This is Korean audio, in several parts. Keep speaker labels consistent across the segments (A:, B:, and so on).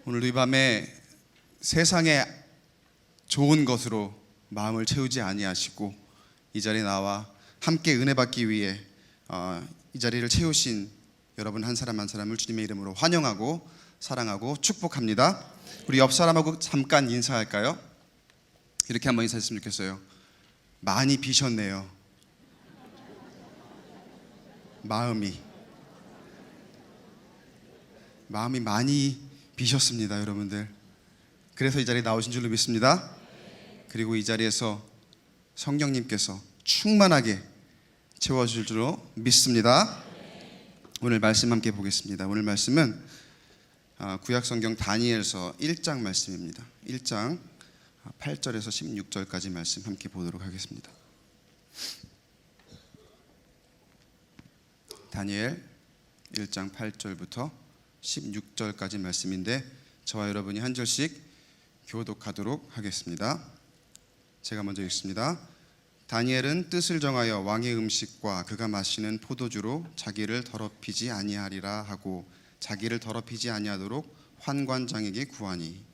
A: 오늘도 이 밤에 세상에 좋은 것으로 마음을 채우지 아니하시고 이 자리에 나와 함께 은혜 받기 위해 이 자리를 채우신 여러분 한 사람 한 사람을 주님의 이름으로 환영하고 사랑하고 축복합니다. 우리 옆 사람하고 잠깐 인사할까요? 이렇게 한번 인사했으면 좋겠어요. 많이 비셨네요. 마음이 많이 비셨습니다, 여러분들. 그래서 이 자리에 나오신 줄로 믿습니다. 그리고 이 자리에서 성령님께서 충만하게 채워주실 줄로 믿습니다. 오늘 말씀 함께 보겠습니다. 오늘 말씀은 구약성경 다니엘서 1장 말씀입니다. 1장 8절에서 16절까지 말씀 함께 보도록 하겠습니다. 다니엘 1장 8절부터 16절까지 말씀인데 저와 여러분이 한 절씩 교독하도록 하겠습니다. 제가 먼저 읽습니다. 다니엘은 뜻을 정하여 왕의 음식과 그가 마시는 포도주로 자기를 더럽히지 아니하리라 하고 자기를 더럽히지 아니하도록 환관장에게 구하니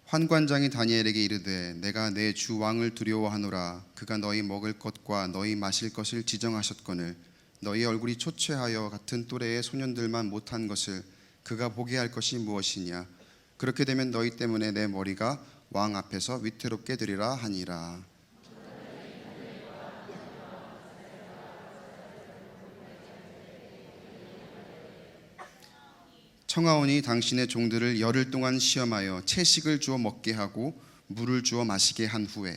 A: 환관장이 다니엘에게 이르되 내가 내 주 왕을 두려워하노라. 그가 너희 먹을 것과 너희 마실 것을 지정하셨거늘 너희 얼굴이 초췌하여 같은 또래의 소년들만 못한 것을 그가 보게 할 것이 무엇이냐. 그렇게 되면 너희 때문에 내 머리가 왕 앞에서 위태롭게 되리라 하니라. 청하오니 당신의 종들을 열흘 동안 시험하여 채식을 주어 먹게 하고 물을 주어 마시게 한 후에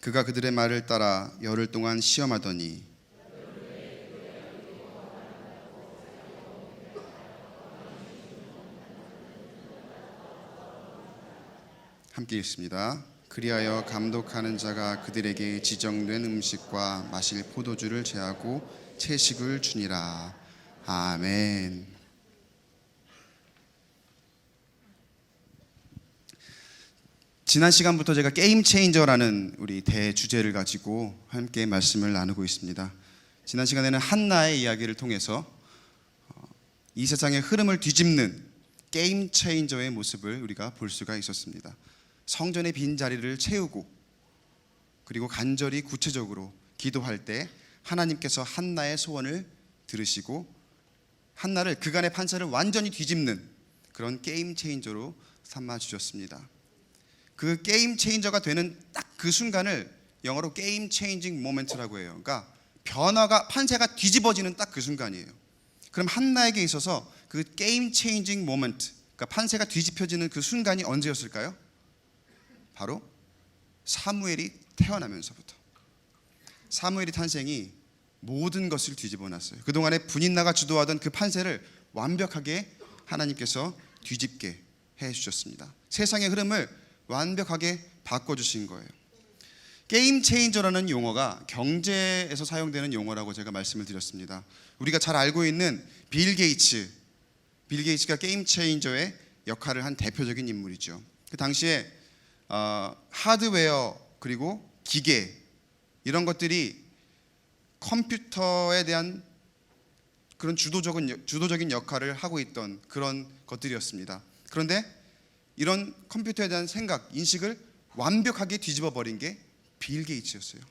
A: 그가 그들의 말을 따라 열흘 동안 시험하더니 함께 읽습니다. 그리하여 감독하는 자가 그들에게 지정된 음식과 마실 포도주를 제하고 채식을 주니라. 아멘. 지난 시간부터 제가 게임 체인저라는 우리 대주제를 가지고 함께 말씀을 나누고 있습니다. 지난 시간에는 한나의 이야기를 통해서 이 세상의 흐름을 뒤집는 게임 체인저의 모습을 우리가 볼 수가 있었습니다. 성전의 빈자리를 채우고 그리고 간절히 구체적으로 기도할 때 하나님께서 한나의 소원을 들으시고 한나를 그간의 판세를 완전히 뒤집는 그런 게임 체인저로 삼아 주셨습니다. 그 게임 체인저가 되는 딱 그 순간을 영어로 게임 체인징 모멘트라고 해요. 그러니까 변화가 판세가 뒤집어지는 딱 그 순간이에요. 그럼 한나에게 있어서 그 게임 체인징 모멘트, 그러니까 판세가 뒤집혀지는 그 순간이 언제였을까요? 바로 사무엘이 태어나면서부터. 사무엘이 탄생이 모든 것을 뒤집어 놨어요. 그동안에 분인나가 주도하던 그 판세를 완벽하게 하나님께서 뒤집게 해 주셨습니다. 세상의 흐름을 완벽하게 바꿔주신 거예요. 게임 체인저라는 용어가 경제에서 사용되는 용어라고 제가 말씀을 드렸습니다. 우리가 잘 알고 있는 빌 게이츠가 게임 체인저의 역할을 한 대표적인 인물이죠. 그 당시에 하드웨어 그리고 기계 이런 것들이 컴퓨터에 대한 그런 주도적인 역할을 하고 있던 그런 것들이었습니다. 그런데 이런 컴퓨터에 대한 생각, 인식을 완벽하게 뒤집어 버린 게 빌 게이츠였어요.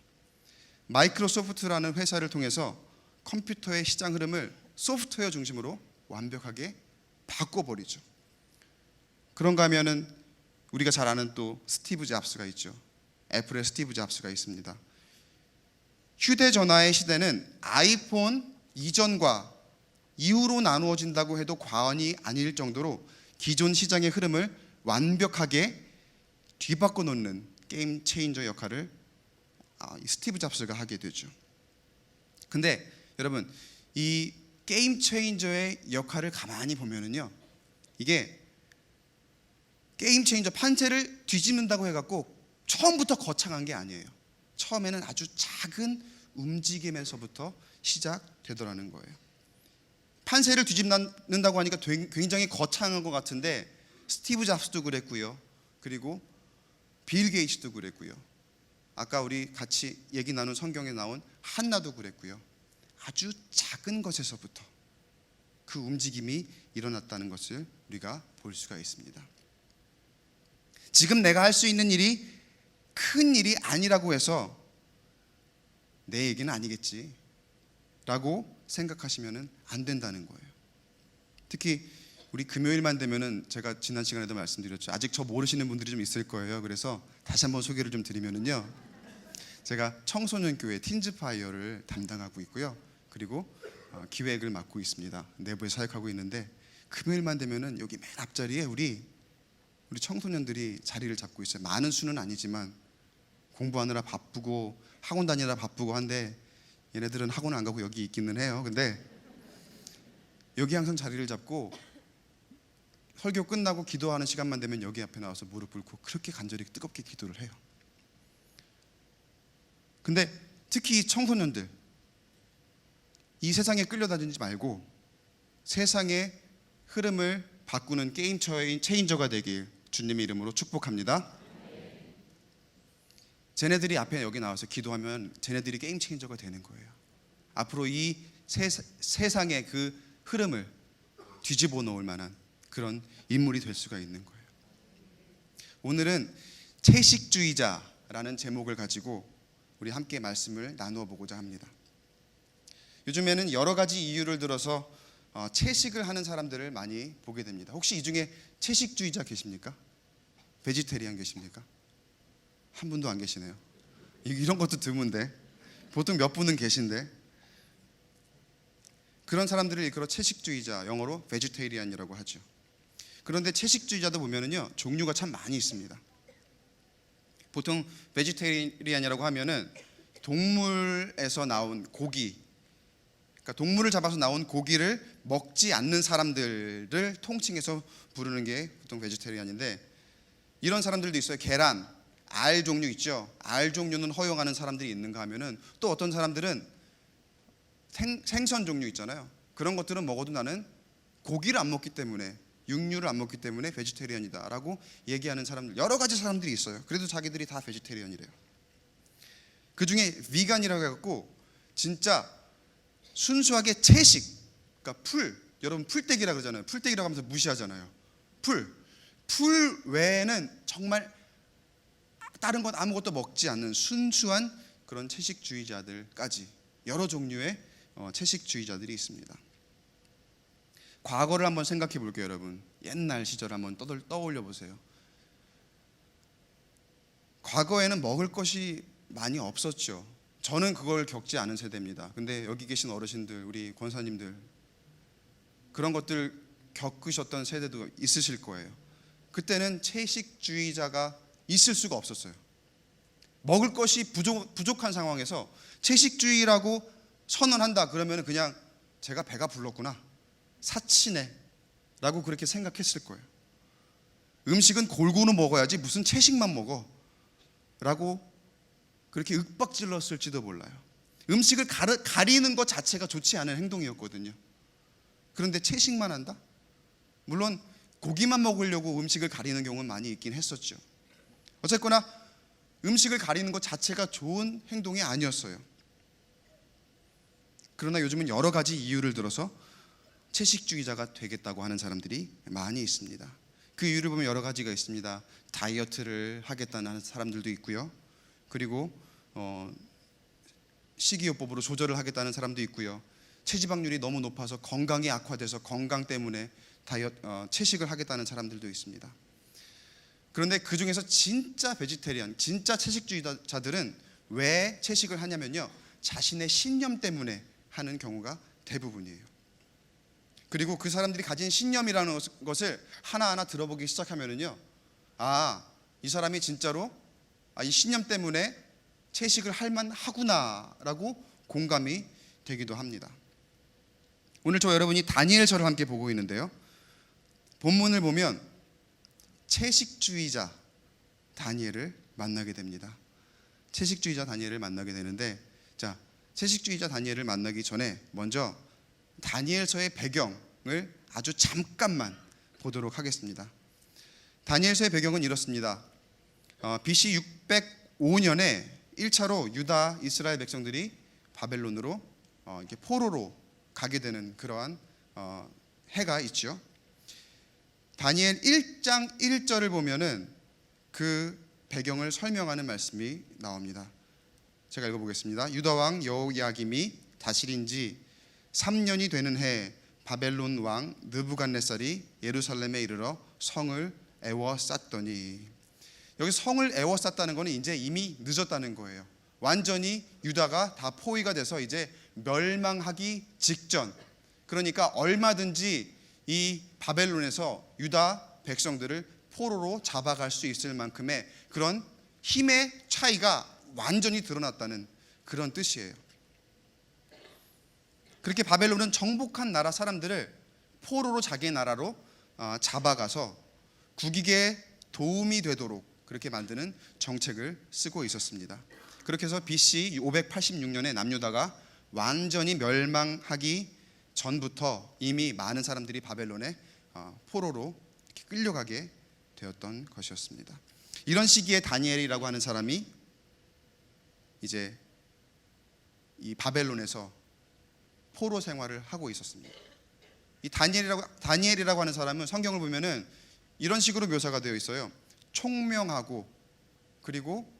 A: 마이크로소프트라는 회사를 통해서 컴퓨터의 시장 흐름을 소프트웨어 중심으로 완벽하게 바꿔버리죠. 그런가 하면은 우리가 잘 아는 또 스티브 잡스가 있죠. 애플의 스티브 잡스가 있습니다. 휴대전화의 시대는 아이폰 이전과 이후로 나누어진다고 해도 과언이 아닐 정도로 기존 시장의 흐름을 완벽하게 뒤바꿔 놓는 게임 체인저 역할을 스티브 잡스가 하게 되죠. 근데 여러분 이 게임 체인저의 역할을 가만히 보면은요, 이게 게임 체인저 판세를 뒤집는다고 해갖고 처음부터 거창한 게 아니에요. 처음에는 아주 작은 움직임에서부터 시작되더라는 거예요. 판세를 뒤집는다고 하니까 굉장히 거창한 것 같은데 스티브 잡스도 그랬고요. 그리고 빌 게이츠도 그랬고요. 아까 우리 같이 얘기 나눈 성경에 나온 한나도 그랬고요. 아주 작은 것에서부터 그 움직임이 일어났다는 것을 우리가 볼 수가 있습니다. 지금 내가 할 수 있는 일이 큰 일이 아니라고 해서 내 얘기는 아니겠지 라고 생각하시면 안 된다는 거예요. 특히 우리 금요일만 되면은 제가 지난 시간에도 말씀드렸죠. 아직 저 모르시는 분들이 좀 있을 거예요. 그래서 다시 한번 소개를 좀 드리면은요, 제가 청소년 교회 틴즈파이어를 담당하고 있고요. 그리고 기획을 맡고 있습니다. 내부에 사역하고 있는데 금요일만 되면은 여기 맨 앞자리에 우리 청소년들이 자리를 잡고 있어요. 많은 수는 아니지만 공부하느라 바쁘고 학원 다니느라 바쁘고 한데 얘네들은 학원 안 가고 여기 있기는 해요. 근데 여기 항상 자리를 잡고 설교 끝나고 기도하는 시간만 되면 여기 앞에 나와서 무릎 꿇고 그렇게 간절히 뜨겁게 기도를 해요. 근데 특히 청소년들, 이 세상에 끌려다니지 말고 세상의 흐름을 바꾸는 게임 체인저가 되길 주님의 이름으로 축복합니다. 쟤네들이 앞에 여기 나와서 기도하면 쟤네들이 게임 체인저가 되는 거예요. 앞으로 이 세상의 그 흐름을 뒤집어 놓을 만한 그런 인물이 될 수가 있는 거예요. 오늘은 채식주의자라는 제목을 가지고 우리 함께 말씀을 나누어 보고자 합니다. 요즘에는 여러 가지 이유를 들어서 채식을 하는 사람들을 많이 보게 됩니다. 혹시 이 중에 채식주의자 계십니까? 베지테리안 계십니까? 한 분도 안 계시네요. 이런 것도 드문데 보통 몇 분은 계신데, 그런 사람들을 일컬어 채식주의자, 영어로 베지테리안이라고 하죠. 그런데 채식주의자도 보면은요, 종류가 참 많이 있습니다. 보통 베지테리안이라고 하면은 동물에서 나온 고기, 그러니까 동물을 잡아서 나온 고기를 먹지 않는 사람들을 통칭해서 부르는 게 보통 베지테리안인데, 이런 사람들도 있어요. 계란, 알 종류 있죠. 알 종류는 허용하는 사람들이 있는가 하면은, 또 어떤 사람들은 생선 종류 있잖아요. 그런 것들은 먹어도 나는 고기를 안 먹기 때문에, 육류를 안 먹기 때문에 베지테리안이다라고 얘기하는 사람들, 여러 가지 사람들이 있어요. 그래도 자기들이 다 베지테리안이래요. 그 중에 비간이라고 해갖고 진짜 순수하게 채식, 그러니까 풀, 여러분 풀떼기라 그러잖아요. 풀떼기라고 하면서 무시하잖아요. 풀 외에는 정말 다른 건 아무것도 먹지 않는 순수한 그런 채식주의자들까지 여러 종류의 채식주의자들이 있습니다. 과거를 한번 생각해 볼게요, 여러분. 옛날 시절 한번 떠올려 보세요. 과거에는 먹을 것이 많이 없었죠. 저는 그걸 겪지 않은 세대입니다. 근데 여기 계신 어르신들, 우리 권사님들, 그런 것들 겪으셨던 세대도 있으실 거예요. 그때는 채식주의자가 있을 수가 없었어요. 먹을 것이 부족한 상황에서 채식주의라고 선언한다 그러면 그냥 제가 배가 불렀구나, 사치네 라고 그렇게 생각했을 거예요. 음식은 골고루 먹어야지 무슨 채식만 먹어 라고 그렇게 윽박질렀을지도 몰라요. 음식을 가리는 것 자체가 좋지 않은 행동이었거든요. 그런데 채식만 한다? 물론 고기만 먹으려고 음식을 가리는 경우는 많이 있긴 했었죠. 어쨌거나 음식을 가리는 것 자체가 좋은 행동이 아니었어요. 그러나 요즘은 여러 가지 이유를 들어서 채식주의자가 되겠다고 하는 사람들이 많이 있습니다. 그 이유를 보면 여러 가지가 있습니다. 다이어트를 하겠다는 사람들도 있고요. 그리고 식이요법으로 조절을 하겠다는 사람도 있고요. 체지방률이 너무 높아서 건강이 악화돼서 건강 때문에 채식을 하겠다는 사람들도 있습니다. 그런데 그 중에서 진짜 베지테리안, 진짜 채식주의자들은 왜 채식을 하냐면요, 자신의 신념 때문에 하는 경우가 대부분이에요. 그리고 그 사람들이 가진 신념이라는 것을 하나하나 들어보기 시작하면은요, 이 사람이 진짜로 이 신념 때문에 채식을 할 만하구나라고 공감이 되기도 합니다. 오늘 저 여러분이 다니엘서를 함께 보고 있는데요, 본문을 보면 채식주의자 다니엘을 만나게 됩니다. 채식주의자 다니엘을 만나게 되는데, 자, 채식주의자 다니엘을 만나기 전에 먼저 다니엘서의 배경을 아주 잠깐만 보도록 하겠습니다. 다니엘서의 배경은 이렇습니다. BC 605년에 1차로 유다 이스라엘 백성들이 바벨론으로 이렇게 포로로 가게 되는 그러한 해가 있죠. 다니엘 1장 1절을 보면은 그 배경을 설명하는 말씀이 나옵니다. 제가 읽어보겠습니다. 유다 왕 여호야김이 다스린 지 3년이 되는 해 바벨론 왕 느부갓네살이 예루살렘에 이르러 성을 에워쌌더니, 여기 성을 에워쌌다는 것은 이제 이미 늦었다는 거예요. 완전히 유다가 다 포위가 돼서 이제 멸망하기 직전, 그러니까 얼마든지 이 바벨론에서 유다 백성들을 포로로 잡아갈 수 있을 만큼의 그런 힘의 차이가 완전히 드러났다는 그런 뜻이에요. 그렇게 바벨론은 정복한 나라 사람들을 포로로 자기의 나라로 잡아가서 국익에 도움이 되도록 그렇게 만드는 정책을 쓰고 있었습니다. 그렇게 해서 BC 586년에 남유다가 완전히 멸망하기 전부터 이미 많은 사람들이 바벨론에 포로로 끌려가게 되었던 것이었습니다. 이런 시기에 다니엘이라고 하는 사람이 이제 이 바벨론에서 포로 생활을 하고 있었습니다. 이 다니엘이라고 하는 사람은 성경을 보면은 이런 식으로 묘사가 되어 있어요. 총명하고, 그리고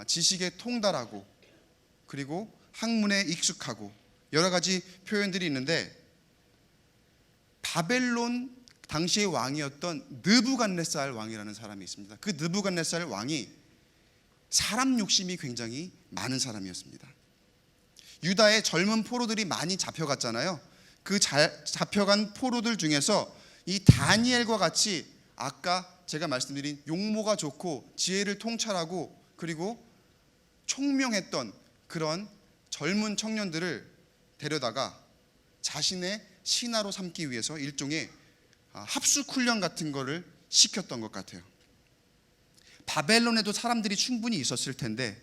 A: 지식에 통달하고, 그리고 학문에 익숙하고, 여러 가지 표현들이 있는데, 바벨론 당시의 왕이었던 느부갓네살 왕이라는 사람이 있습니다. 그 느부갓네살 왕이 사람 욕심이 굉장히 많은 사람이었습니다. 유다의 젊은 포로들이 많이 잡혀갔잖아요. 그 잡혀간 포로들 중에서 이 다니엘과 같이 아까 제가 말씀드린 용모가 좋고 지혜를 통찰하고 그리고 총명했던 그런 젊은 청년들을 데려다가 자신의 신하로 삼기 위해서 일종의 합숙 훈련 같은 거를 시켰던 것 같아요. 바벨론에도 사람들이 충분히 있었을 텐데,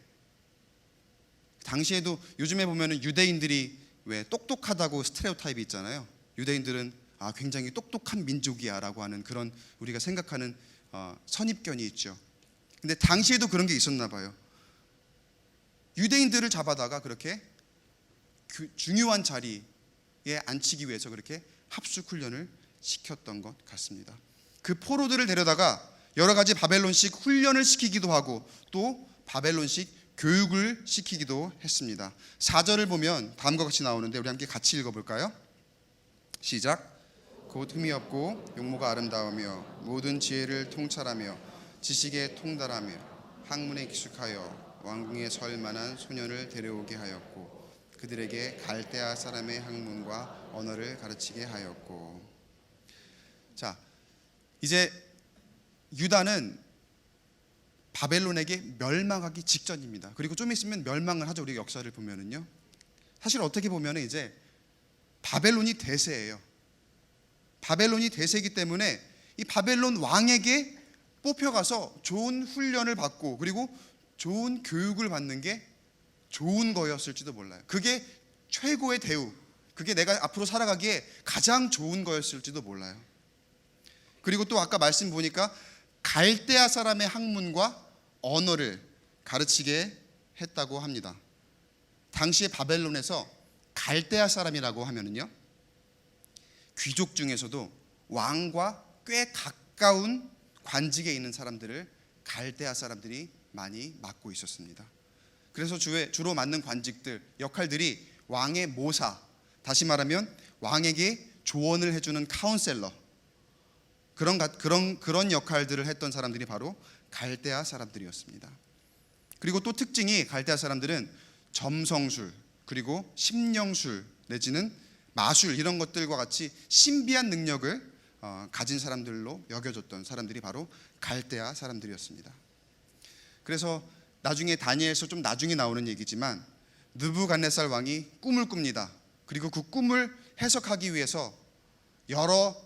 A: 당시에도 요즘에 보면은 유대인들이 왜 똑똑하다고 스테레오타입이 있잖아요. 유대인들은 굉장히 똑똑한 민족이야라고 하는 그런 우리가 생각하는 선입견이 있죠. 근데 당시에도 그런 게 있었나 봐요. 유대인들을 잡아다가 그렇게 중요한 자리에 앉히기 위해서 그렇게 합숙 훈련을 시켰던 것 같습니다. 그 포로들을 데려다가 여러 가지 바벨론식 훈련을 시키기도 하고 또 바벨론식 교육을 시키기도 했습니다. 4절을 보면 다음과 같이 나오는데 우리 함께 같이 읽어볼까요? 시작. 곧 흠이 없고 용모가 아름다우며 모든 지혜를 통찰하며 지식에 통달하며 학문에 익숙하여 왕궁에 설 만한 소년을 데려오게 하였고 그들에게 갈대아 사람의 학문과 언어를 가르치게 하였고. 자, 이제 유다는 바벨론에게 멸망하기 직전입니다. 그리고 좀 있으면 멸망을 하죠. 우리 역사를 보면은요. 사실 어떻게 보면은 이제 바벨론이 대세예요. 바벨론이 대세이기 때문에 이 바벨론 왕에게 뽑혀가서 좋은 훈련을 받고 그리고 좋은 교육을 받는 게 좋은 거였을지도 몰라요. 그게 최고의 대우, 그게 내가 앞으로 살아가기에 가장 좋은 거였을지도 몰라요. 그리고 또 아까 말씀 보니까 갈대아 사람의 학문과 언어를 가르치게 했다고 합니다. 당시에 바벨론에서 갈대아 사람이라고 하면은요, 귀족 중에서도 왕과 꽤 가까운 관직에 있는 사람들을 갈대아 사람들이 많이 맡고 있었습니다. 그래서 주로 맡는 관직들, 역할들이 왕의 모사, 다시 말하면 왕에게 조언을 해주는 카운셀러, 그런 역할들을 했던 사람들이 바로 갈대아 사람들이었습니다. 그리고 또 특징이 갈대아 사람들은 점성술 그리고 심령술 내지는 마술 이런 것들과 같이 신비한 능력을 가진 사람들로 여겨졌던 사람들이 바로 갈대아 사람들이었습니다. 그래서 나중에 다니엘서 좀 나중에 나오는 얘기지만 느부갓네살 왕이 꿈을 꿉니다. 그리고 그 꿈을 해석하기 위해서 여러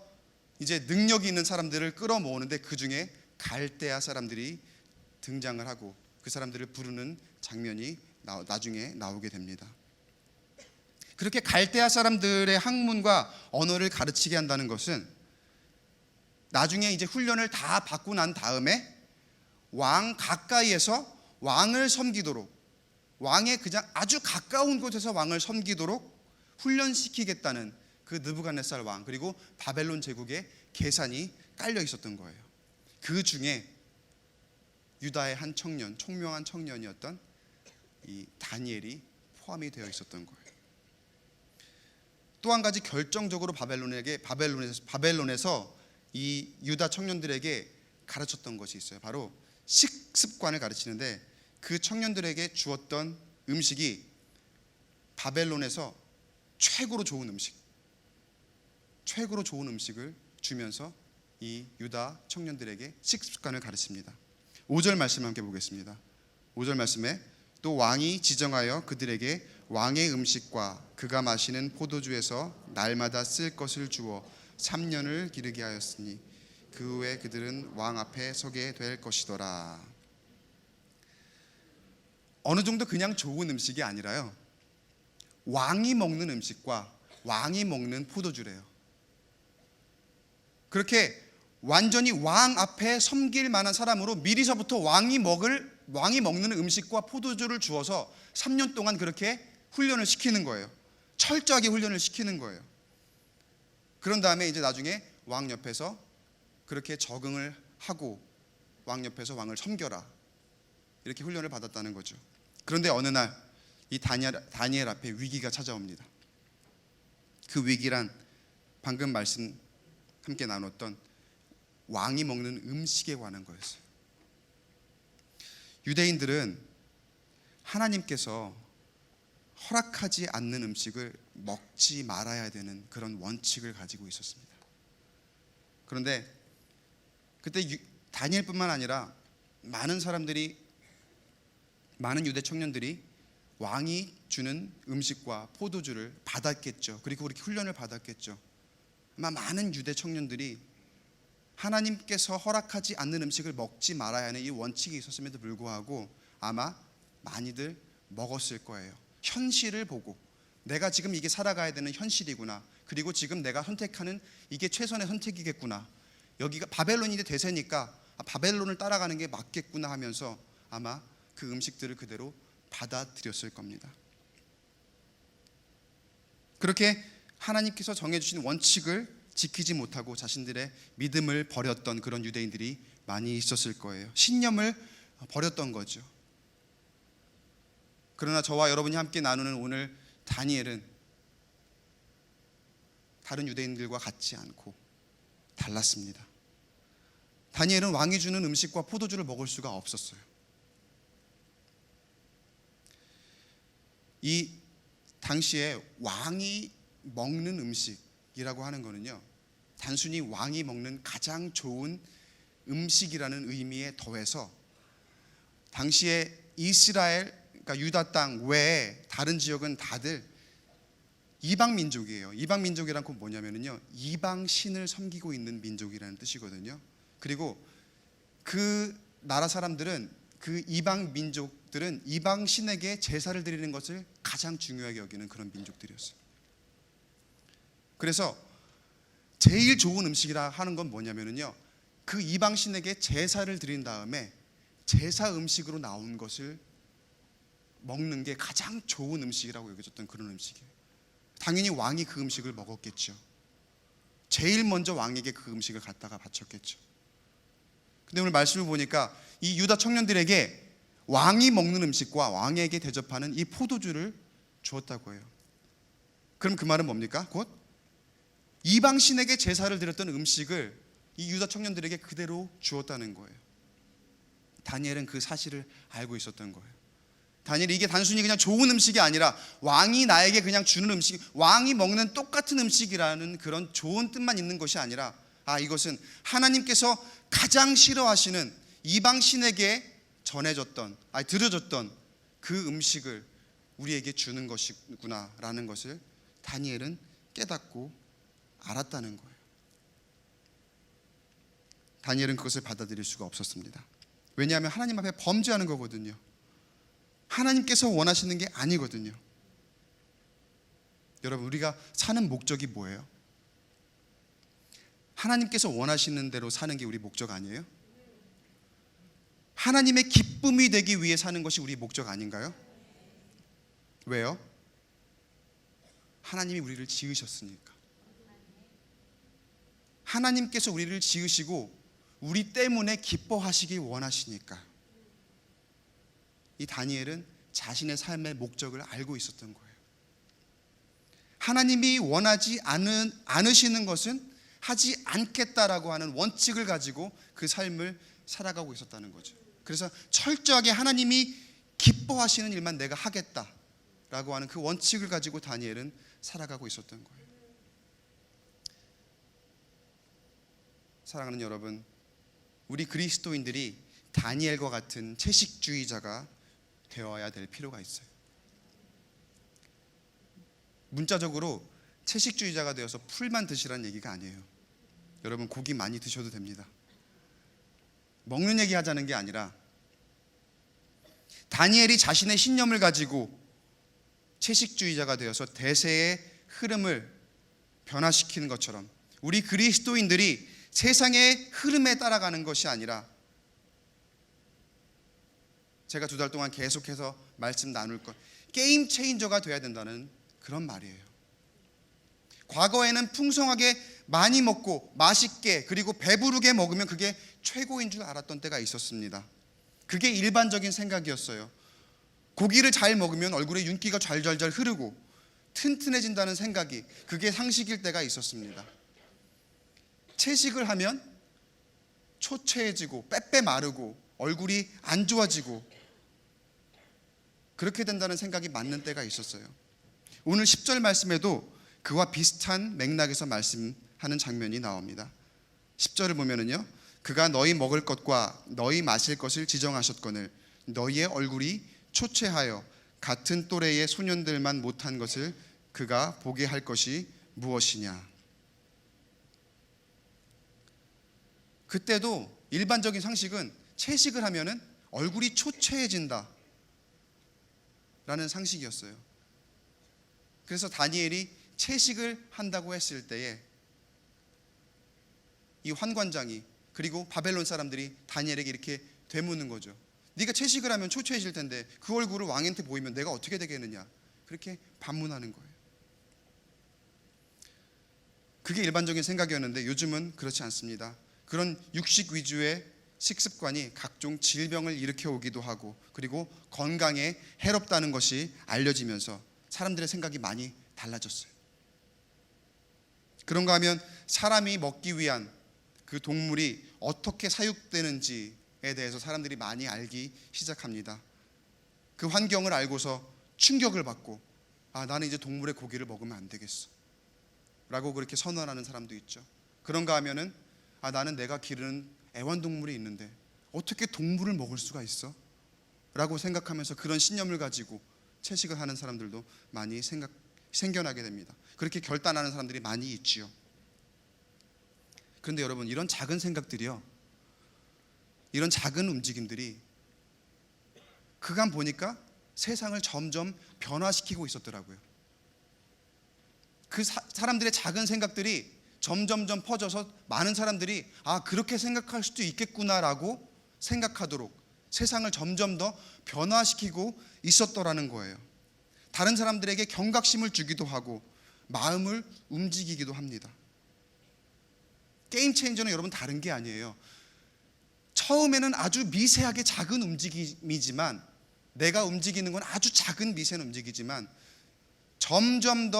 A: 이제 능력이 있는 사람들을 끌어모으는데 그 중에 갈대아 사람들이 등장을 하고 그 사람들을 부르는 장면이 나중에 나오게 됩니다. 그렇게 갈대아 사람들의 학문과 언어를 가르치게 한다는 것은 나중에 이제 훈련을 다 받고 난 다음에 왕 가까이에서 왕을 섬기도록, 왕의 그냥 아주 가까운 곳에서 왕을 섬기도록 훈련시키겠다는 그 느부갓네살 왕, 그리고 바벨론 제국의 계산이 깔려 있었던 거예요. 그 중에 유다의 한 청년, 총명한 청년이었던 이 다니엘이 포함이 되어 있었던 거예요. 또 한 가지 결정적으로 바벨론에서 이 유다 청년들에게 가르쳤던 것이 있어요. 바로 식습관을 가르치는데, 그 청년들에게 주었던 음식이 바벨론에서 최고로 좋은 음식을 주면서 이 유다 청년들에게 식습관을 가르칩니다. 5절 말씀 함께 보겠습니다. 5절 말씀에 또 왕이 지정하여 그들에게 왕의 음식과 그가 마시는 포도주에서 날마다 쓸 것을 주어 3년을 기르게 하였으니 그 후에 그들은 왕 앞에 서게 될 것이더라. 어느 정도 그냥 좋은 음식이 아니라요, 왕이 먹는 음식과 왕이 먹는 포도주래요. 그렇게 완전히 왕 앞에 섬길 만한 사람으로 미리서부터 왕이 먹는 음식과 포도주를 주어서 3년 동안 그렇게 훈련을 시키는 거예요. 철저하게 훈련을 시키는 거예요. 그런 다음에 이제 나중에 왕 옆에서 그렇게 적응을 하고 왕 옆에서 왕을 섬겨라, 이렇게 훈련을 받았다는 거죠. 그런데 어느 날 이 다니엘 앞에 위기가 찾아옵니다. 그 위기란 방금 말씀 함께 나눴던 왕이 먹는 음식에 관한 거였어요. 유대인들은 하나님께서 허락하지 않는 음식을 먹지 말아야 되는 그런 원칙을 가지고 있었습니다. 그런데 그때 다니엘뿐만 아니라 많은 유대 청년들이 왕이 주는 음식과 포도주를 받았겠죠. 그리고 그렇게 훈련을 받았겠죠. 아마 많은 유대 청년들이 하나님께서 허락하지 않는 음식을 먹지 말아야 하는 이 원칙이 있었음에도 불구하고 아마 많이들 먹었을 거예요. 현실을 보고 내가 지금 이게 살아가야 되는 현실이구나, 그리고 지금 내가 선택하는 이게 최선의 선택이겠구나, 여기가 바벨론이 대세니까 바벨론을 따라가는 게 맞겠구나 하면서 아마 그 음식들을 그대로 받아들였을 겁니다. 그렇게 하나님께서 정해주신 원칙을 지키지 못하고 자신들의 믿음을 버렸던 그런 유대인들이 많이 있었을 거예요. 신념을 버렸던 거죠. 그러나 저와 여러분이 함께 나누는 오늘 다니엘은 다른 유대인들과 같지 않고 달랐습니다. 다니엘은 왕이 주는 음식과 포도주를 먹을 수가 없었어요. 이 당시에 왕이 먹는 음식이라고 하는 거는요, 단순히 왕이 먹는 가장 좋은 음식이라는 의미에 더해서 당시에 이스라엘, 그러니까 유다 땅 외에 다른 지역은 다들 이방 민족이에요. 이방 민족이란 건 뭐냐면요, 이방 신을 섬기고 있는 민족이라는 뜻이거든요. 그리고 그 나라 사람들은, 그 이방 민족들은 이방 신에게 제사를 드리는 것을 가장 중요하게 여기는 그런 민족들이었어요. 그래서 제일 좋은 음식이라 하는 건 뭐냐면요, 그 이방 신에게 제사를 드린 다음에 제사 음식으로 나온 것을 먹는 게 가장 좋은 음식이라고 여겨졌던 그런 음식이에요. 당연히 왕이 그 음식을 먹었겠죠. 제일 먼저 왕에게 그 음식을 갖다가 바쳤겠죠. 근데 오늘 말씀을 보니까 이 유다 청년들에게 왕이 먹는 음식과 왕에게 대접하는 이 포도주를 주었다고 해요. 그럼 그 말은 뭡니까? 곧 이방 신에게 제사를 드렸던 음식을 이 유다 청년들에게 그대로 주었다는 거예요. 다니엘은 그 사실을 알고 있었던 거예요. 다니엘이 이게 단순히 그냥 좋은 음식이 아니라 왕이 나에게 그냥 주는 음식, 왕이 먹는 똑같은 음식이라는 그런 좋은 뜻만 있는 것이 아니라, 이것은 하나님께서 가장 싫어하시는 이방 신에게 드려졌던 그 음식을 우리에게 주는 것이구나라는 것을 다니엘은 깨닫고 알았다는 거예요. 다니엘은 그것을 받아들일 수가 없었습니다. 왜냐하면 하나님 앞에 범죄하는 거거든요. 하나님께서 원하시는 게 아니거든요. 여러분, 우리가 사는 목적이 뭐예요? 하나님께서 원하시는 대로 사는 게 우리 목적 아니에요? 하나님의 기쁨이 되기 위해 사는 것이 우리 목적 아닌가요? 왜요? 하나님이 우리를 지으셨으니까. 하나님께서 우리를 지으시고 우리 때문에 기뻐하시기 원하시니까. 이 다니엘은 자신의 삶의 목적을 알고 있었던 거예요. 하나님이 원하지 않으시는 것은 하지 않겠다라고 하는 원칙을 가지고 그 삶을 살아가고 있었다는 거죠. 그래서 철저하게 하나님이 기뻐하시는 일만 내가 하겠다라고 하는 그 원칙을 가지고 다니엘은 살아가고 있었던 거예요. 사랑하는 여러분, 우리 그리스도인들이 다니엘과 같은 채식주의자가 되어야 될 필요가 있어요. 문자적으로 채식주의자가 되어서 풀만 드시라는 얘기가 아니에요. 여러분, 고기 많이 드셔도 됩니다. 먹는 얘기 하자는 게 아니라 다니엘이 자신의 신념을 가지고 채식주의자가 되어서 대세의 흐름을 변화시키는 것처럼 우리 그리스도인들이 세상의 흐름에 따라가는 것이 아니라, 제가 2달 동안 계속해서 말씀 나눌 것, 게임 체인저가 돼야 된다는 그런 말이에요. 과거에는 풍성하게 많이 먹고 맛있게 그리고 배부르게 먹으면 그게 최고인 줄 알았던 때가 있었습니다. 그게 일반적인 생각이었어요. 고기를 잘 먹으면 얼굴에 윤기가 잘잘잘 흐르고 튼튼해진다는 생각이, 그게 상식일 때가 있었습니다. 채식을 하면 초췌해지고 빼빼 마르고 얼굴이 안 좋아지고 그렇게 된다는 생각이 맞는 때가 있었어요. 오늘 10절 말씀에도 그와 비슷한 맥락에서 말씀하는 장면이 나옵니다. 10절을 보면은요, 그가 너희 먹을 것과 너희 마실 것을 지정하셨거늘 너희의 얼굴이 초췌하여 같은 또래의 소년들만 못한 것을 그가 보게 할 것이 무엇이냐. 그때도 일반적인 상식은 채식을 하면은 얼굴이 초췌해진다 라는 상식이었어요. 그래서 다니엘이 채식을 한다고 했을 때에 이 환관장이, 그리고 바벨론 사람들이 다니엘에게 이렇게 되묻는 거죠. 네가 채식을 하면 초췌해질 텐데 그 얼굴을 왕한테 보이면 내가 어떻게 되겠느냐, 그렇게 반문하는 거예요. 그게 일반적인 생각이었는데 요즘은 그렇지 않습니다. 그런 육식 위주의 식습관이 각종 질병을 일으켜 오기도 하고, 그리고 건강에 해롭다는 것이 알려지면서 사람들의 생각이 많이 달라졌어요. 그런가 하면 사람이 먹기 위한 그 동물이 어떻게 사육되는지에 대해서 사람들이 많이 알기 시작합니다. 그 환경을 알고서 충격을 받고, 나는 이제 동물의 고기를 먹으면 안 되겠어 라고 그렇게 선언하는 사람도 있죠. 그런가 하면은 나는 내가 기르는 애완동물이 있는데 어떻게 동물을 먹을 수가 있어? 라고 생각하면서 그런 신념을 가지고 채식을 하는 사람들도 많이 생겨나게 됩니다. 그렇게 결단하는 사람들이 많이 있지요. 그런데 여러분, 이런 작은 생각들이요, 이런 작은 움직임들이 그간 보니까 세상을 점점 변화시키고 있었더라고요. 그 사람들의 작은 생각들이 점점점 퍼져서 많은 사람들이 그렇게 생각할 수도 있겠구나라고 생각하도록 세상을 점점 더 변화시키고 있었더라는 거예요. 다른 사람들에게 경각심을 주기도 하고 마음을 움직이기도 합니다. 게임 체인저는 여러분 다른 게 아니에요. 처음에는 아주 미세하게 작은 움직임이지만, 내가 움직이는 건 아주 작은 미세한 움직이지만 점점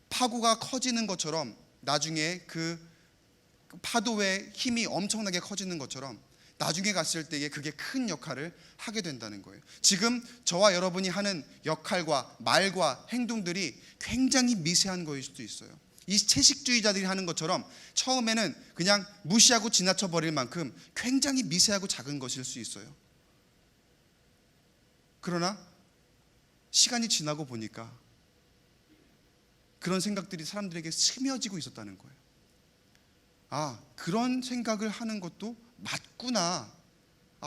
A: 파고가 커지는 것처럼, 나중에 그 파도의 힘이 엄청나게 커지는 것처럼 나중에 갔을 때에 그게 큰 역할을 하게 된다는 거예요. 지금 저와 여러분이 하는 역할과 말과 행동들이 굉장히 미세한 거일 수도 있어요. 이 채식주의자들이 하는 것처럼 처음에는 그냥 무시하고 지나쳐 버릴 만큼 굉장히 미세하고 작은 것일 수 있어요. 그러나 시간이 지나고 보니까 그런 생각들이 사람들에게 스며지고 있었다는 거예요. 그런 생각을 하는 것도 맞구나,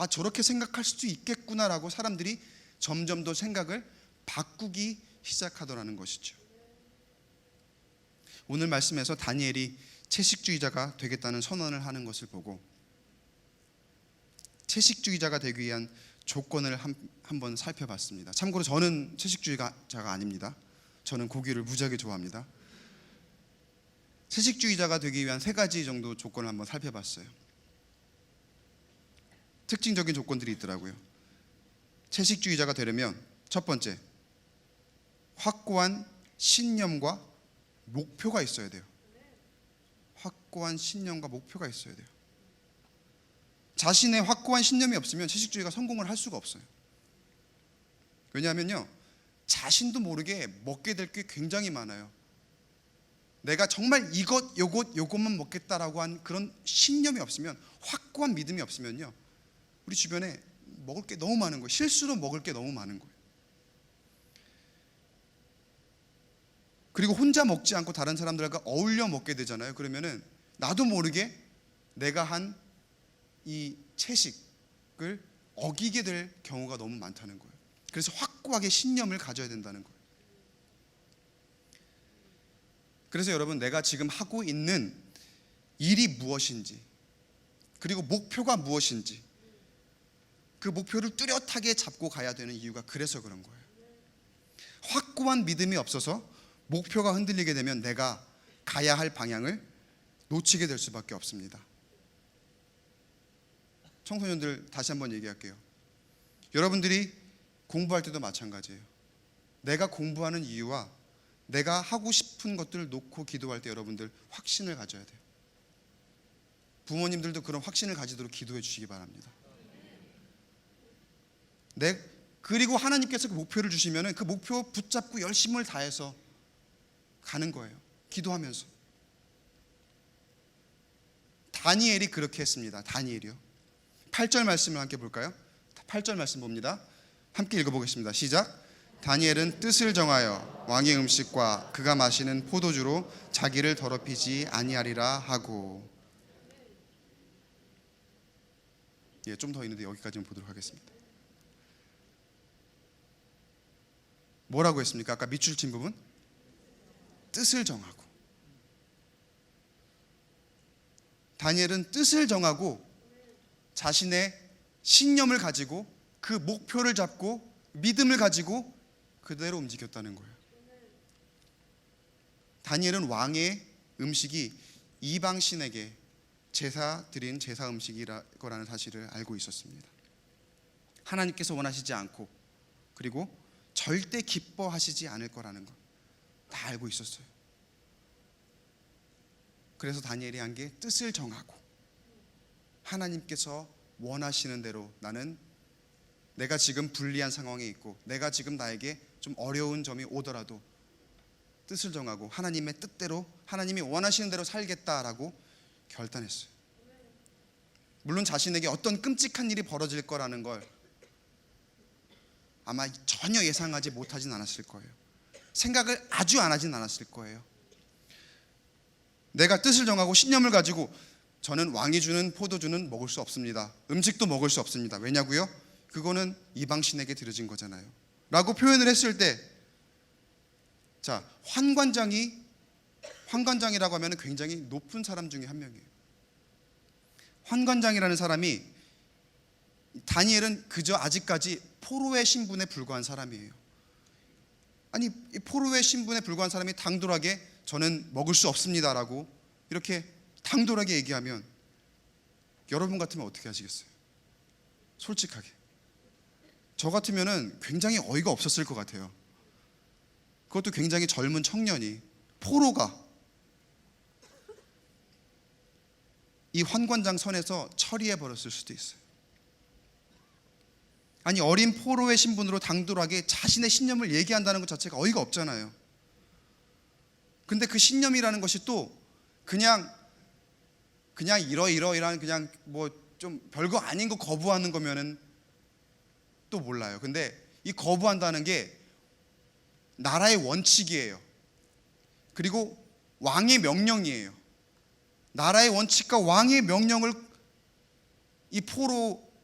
A: 저렇게 생각할 수도 있겠구나라고 사람들이 점점 더 생각을 바꾸기 시작하더라는 것이죠. 오늘 말씀에서 다니엘이 채식주의자가 되겠다는 선언을 하는 것을 보고 채식주의자가 되기 위한 조건을 한번 살펴봤습니다. 참고로 저는 채식주의자가 아닙니다. 저는 고기를 무지하게 좋아합니다. 채식주의자가 되기 위한 3가지 정도 조건을 한번 살펴봤어요. 특징적인 조건들이 있더라고요. 채식주의자가 되려면 첫 번째, 확고한 신념과 목표가 있어야 돼요. 확고한 신념과 목표가 있어야 돼요. 자신의 확고한 신념이 없으면 채식주의가 성공을 할 수가 없어요. 왜냐하면요, 자신도 모르게 먹게 될 게 굉장히 많아요. 내가 정말 요것만 먹겠다라고 한 그런 신념이 없으면, 확고한 믿음이 없으면요, 우리 주변에 먹을 게 너무 많은 거예요. 실수로 먹을 게 너무 많은 거예요. 그리고 혼자 먹지 않고 다른 사람들과 어울려 먹게 되잖아요. 그러면은 나도 모르게 내가 한 이 채식을 어기게 될 경우가 너무 많다는 거예요. 그래서 확고하게 신념을 가져야 된다는 거예요. 그래서 여러분, 내가 지금 하고 있는 일이 무엇인지, 그리고 목표가 무엇인지, 그 목표를 뚜렷하게 잡고 가야 되는 이유가 그래서 그런 거예요. 확고한 믿음이 없어서 목표가 흔들리게 되면 내가 가야 할 방향을 놓치게 될 수밖에 없습니다. 청소년들, 다시 한번 얘기할게요. 여러분들이 공부할 때도 마찬가지예요. 내가 공부하는 이유와 내가 하고 싶은 것들을 놓고 기도할 때 여러분들 확신을 가져야 돼요. 부모님들도 그런 확신을 가지도록 기도해 주시기 바랍니다. 그리고 하나님께서 그 목표를 주시면 그 목표 붙잡고 열심을 다해서 가는 거예요. 기도하면서. 다니엘이 그렇게 했습니다. 다니엘이요. 8절 말씀을 함께 볼까요? 8절 말씀 봅니다. 함께 읽어보겠습니다. 시작. 다니엘은 뜻을 정하여 왕의 음식과 그가 마시는 포도주로 자기를 더럽히지 아니하리라 하고. 좀 더 있는데 여기까지만 보도록 하겠습니다. 뭐라고 했습니까? 아까 밑줄 친 부분? 뜻을 정하고. 다니엘은 뜻을 정하고 자신의 신념을 가지고 그 목표를 잡고 믿음을 가지고 그대로 움직였다는 거예요. 다니엘은 왕의 음식이 이방 신에게 제사 드린 제사 음식이라는 사실을 알고 있었습니다. 하나님께서 원하시지 않고, 그리고 절대 기뻐하시지 않을 거라는 것 다 알고 있었어요. 그래서 다니엘이 한 게 뜻을 정하고, 하나님께서 원하시는 대로, 나는 내가 지금 불리한 상황에 있고 내가 지금 나에게 좀 어려운 점이 오더라도 뜻을 정하고 하나님의 뜻대로, 하나님이 원하시는 대로 살겠다라고 결단했어요. 물론 자신에게 어떤 끔찍한 일이 벌어질 거라는 걸 아마 전혀 예상하지 못하진 않았을 거예요. 생각을 아주 안 하진 않았을 거예요. 내가 뜻을 정하고 신념을 가지고 저는 왕이 주는 포도주는 먹을 수 없습니다. 음식도 먹을 수 없습니다. 왜냐고요? 그거는 이방신에게 드려진 거잖아요 라고 표현을 했을 때, 자, 환관장이라고 하면 굉장히 높은 사람 중에 한 명이에요. 환관장이라는 사람이, 다니엘은 그저 아직까지 포로의 신분에 불과한 사람이에요. 아니, 이 포로의 신분에 불과한 사람이 당돌하게 저는 먹을 수 없습니다라고 이렇게 당돌하게 얘기하면 여러분 같으면 어떻게 하시겠어요? 솔직하게. 저 같으면은 굉장히 어이가 없었을 것 같아요. 그것도 굉장히 젊은 청년이, 포로가 이 환관장 선에서 처리해 버렸을 수도 있어요. 아니, 어린 포로의 신분으로 당돌하게 자신의 신념을 얘기한다는 것 자체가 어이가 없잖아요. 근데 그 신념이라는 것이 또 그냥 이러이러한 그냥 뭐 좀 별거 아닌 거 거부하는 거면은 또 몰라요. 근데 이 거부한다는 게 나라의 원칙이에요. 그리고 왕의 명령이에요. 나라의 원칙과 왕의 명령을 이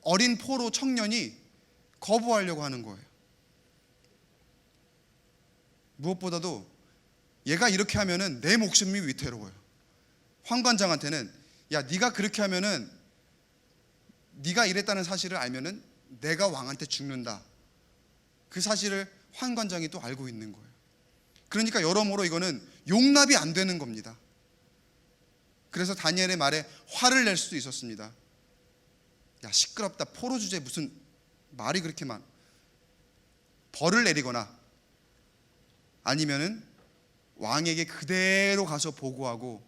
A: 어린 포로 청년이 거부하려고 하는 거예요. 무엇보다도 얘가 이렇게 하면은 내 목숨이 위태로워요. 환관장한테는 야, 네가 그렇게 하면은 네가 이랬다는 사실을 알면은 내가 왕한테 죽는다. 그 사실을 환관장이 또 알고 있는 거예요. 그러니까 여러모로 이거는 용납이 안 되는 겁니다. 그래서 다니엘의 말에 화를 낼 수도 있었습니다. 야, 시끄럽다. 포로 주제에 무슨 말이 그렇게 많아. 벌을 내리거나 아니면은 왕에게 그대로 가서 보고하고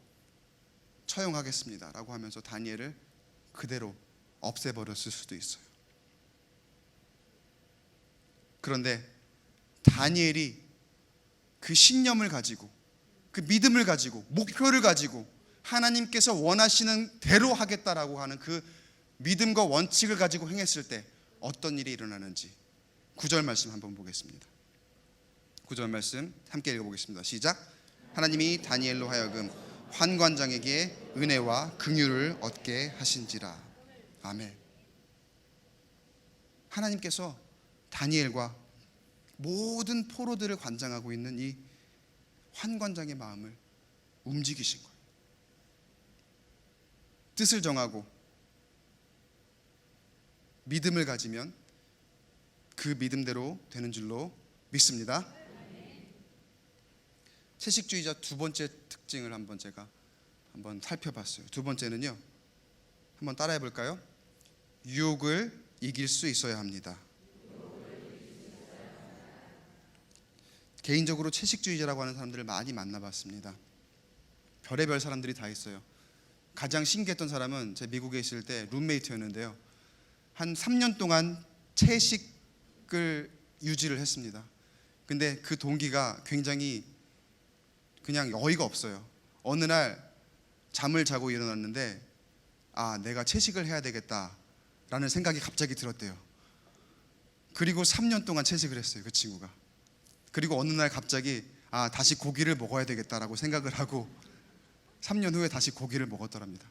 A: 처형하겠습니다 라고 하면서 다니엘을 그대로 없애버렸을 수도 있어요. 그런데 다니엘이 그 신념을 가지고, 그 믿음을 가지고, 목표를 가지고 하나님께서 원하시는 대로 하겠다라고 하는 그 믿음과 원칙을 가지고 행했을 때 어떤 일이 일어나는지 9절 말씀 한번 보겠습니다. 9절 말씀 함께 읽어보겠습니다. 시작. 하나님이 다니엘로 하여금 환관장에게 은혜와 긍휼을 얻게 하신지라. 아멘. 하나님께서 다니엘과 모든 포로들을 관장하고 있는 이 환관장의 마음을 움직이신 거예요. 뜻을 정하고 믿음을 가지면 그 믿음대로 되는 줄로 믿습니다. 채식주의자 두 번째 특징을 제가 한번 살펴봤어요. 두 번째는요, 한번 따라해 볼까요? 유혹을 이길 수 있어야 합니다. 개인적으로 채식주의자라고 하는 사람들을 많이 만나봤습니다. 별의별 사람들이 다 있어요. 가장 신기했던 사람은 제 미국에 있을 때 룸메이트였는데요, 한 3년 동안 채식을 유지를 했습니다. 근데 그 동기가 굉장히 그냥 어이가 없어요. 어느 날 잠을 자고 일어났는데 아, 내가 채식을 해야 되겠다라는 생각이 갑자기 들었대요. 그리고 3년 동안 채식을 했어요, 그 친구가. 그리고 어느 날 갑자기 아, 다시 고기를 먹어야 되겠다라고 생각을 하고 3년 후에 다시 고기를 먹었더랍니다.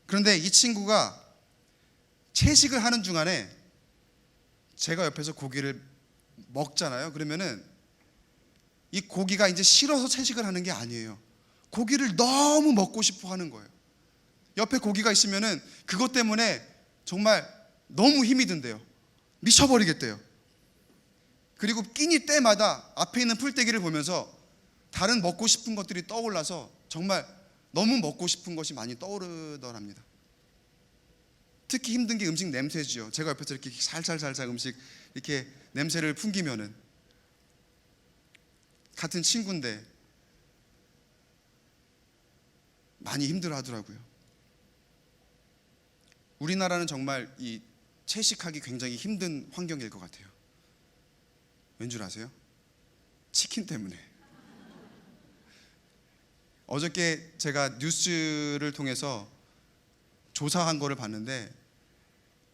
A: 그런데 이 친구가 채식을 하는 중간에 제가 옆에서 고기를 먹잖아요. 그러면은 이 고기가 이제 싫어서 채식을 하는 게 아니에요. 고기를 너무 먹고 싶어 하는 거예요. 옆에 고기가 있으면은 그것 때문에 정말 너무 힘이 든대요. 미쳐버리겠대요. 그리고 끼니 때마다 앞에 있는 풀떼기를 보면서 다른 먹고 싶은 것들이 떠올라서 정말 너무 먹고 싶은 것이 많이 떠오르더랍니다. 특히 힘든 게 음식 냄새지요. 제가 옆에서 이렇게 살살살살 음식 이렇게 냄새를 풍기면은 같은 친구인데 많이 힘들어 하더라고요. 우리나라는 정말 이 채식하기 굉장히 힘든 환경일 것 같아요. 왠 줄 아세요? 치킨 때문에. 어저께 제가 뉴스를 통해서 조사한 거를 봤는데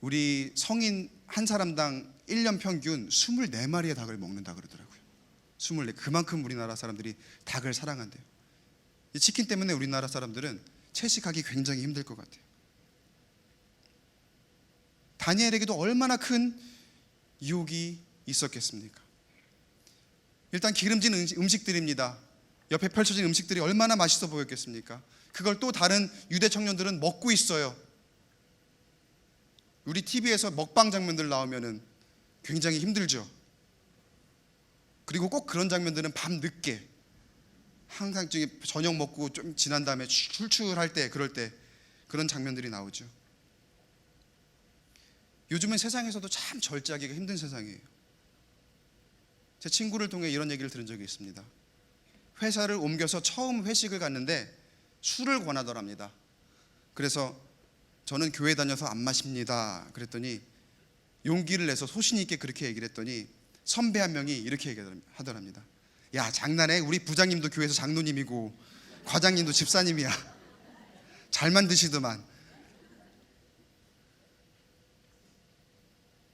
A: 우리 성인 한 사람당 1년 평균 24마리의 닭을 먹는다 그러더라고요. 24. 그만큼 우리나라 사람들이 닭을 사랑한대요. 이 치킨 때문에 우리나라 사람들은 채식하기 굉장히 힘들 것 같아요. 다니엘에게도 얼마나 큰 유혹이 있었겠습니까? 일단 기름진 음식들입니다. 옆에 펼쳐진 음식들이 얼마나 맛있어 보였겠습니까? 그걸 또 다른 유대 청년들은 먹고 있어요. 우리 TV에서 먹방 장면들 나오면은 굉장히 힘들죠. 그리고 꼭 그런 장면들은 밤 늦게 항상 저녁 먹고 좀 지난 다음에 출출할 때, 그럴 때 그런 장면들이 나오죠. 요즘은 세상에서도 참 절제하기가 힘든 세상이에요. 제 친구를 통해 이런 얘기를 들은 적이 있습니다. 회사를 옮겨서 처음 회식을 갔는데 술을 권하더랍니다. 그래서 저는 교회 다녀서 안 마십니다. 그랬더니 용기를 내서 소신 있게 그렇게 얘기를 했더니 선배 한 명이 이렇게 얘기하더랍니다. 야, 장난해? 우리 부장님도 교회에서 장로님이고 과장님도 집사님이야. 잘만 드시더만.